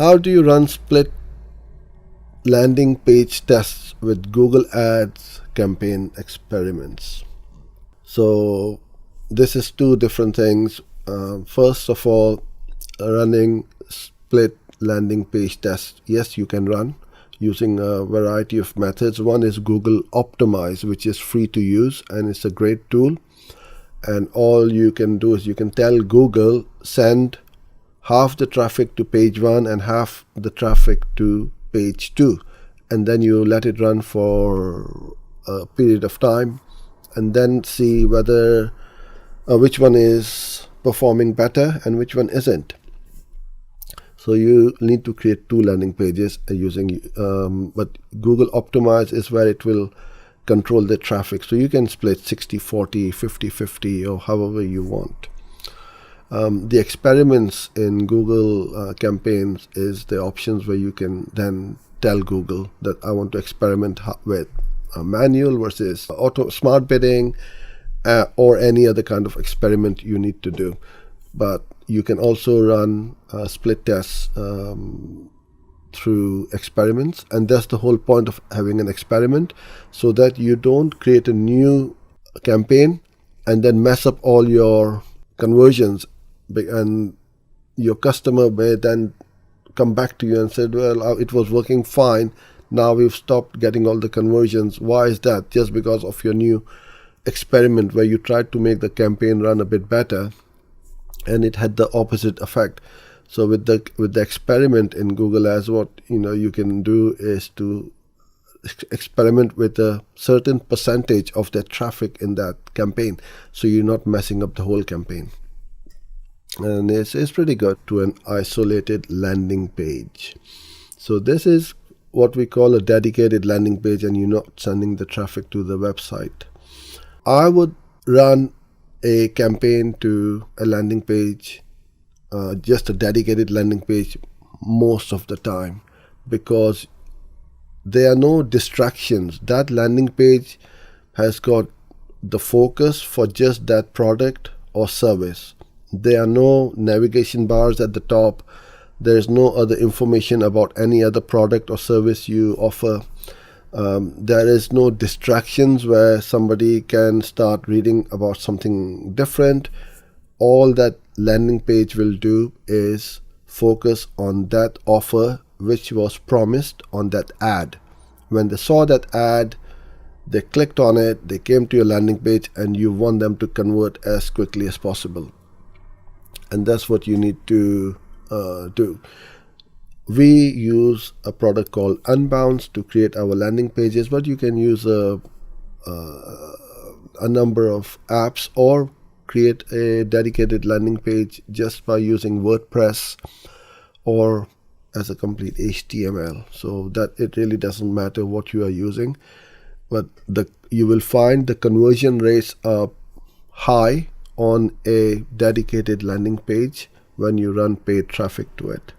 How do you run split landing page tests with Google Ads campaign experiments? So this is two different things. First of all, running split landing page tests. Yes, you can run using a variety of methods. One is Google Optimize, which is free to use and it's a great tool. And all you can do is you can tell Google, send half the traffic to page 1 and half the traffic to page 2. And then you let it run for a period of time and then see whether which one is performing better and which one isn't. So you need to create two landing pages using, but Google Optimize is where it will control the traffic. So you can split 60-40, 50-50, or however you want. The experiments in Google campaigns is the options where you can then tell Google that I want to experiment with manual versus auto smart bidding or any other kind of experiment you need to do. But you can also run split tests through experiments, and that's the whole point of having an experiment, so that you don't create a new campaign and then mess up all your conversions, and your customer may then come back to you and say, well, it was working fine, now we've stopped getting all the conversions. Why is that? Just because of your new experiment where you tried to make the campaign run a bit better and it had the opposite effect. So with the experiment in Google Ads, what you can do is to experiment with a certain percentage of the traffic in that campaign, so you're not messing up the whole campaign. And it's pretty good to an isolated landing page. So this is what we call a dedicated landing page, and you're not sending the traffic to the website. I would run a campaign to a landing page, just a dedicated landing page most of the time, because there are no distractions. That landing page has got the focus for just that product or service. There are no navigation bars at the top. There is no other information about any other product or service you offer. There is no distractions where somebody can start reading about something different. All that landing page will do is focus on that offer which was promised on that ad. When they saw that ad, they clicked on it, they came to your landing page, and you want them to convert as quickly as possible. And that's what you need to do. We use a product called Unbounce to create our landing pages, but you can use a number of apps or create a dedicated landing page just by using WordPress or as a complete HTML. So that it really doesn't matter what you are using, but you will find the conversion rates are high on a dedicated landing page when you run paid traffic to it.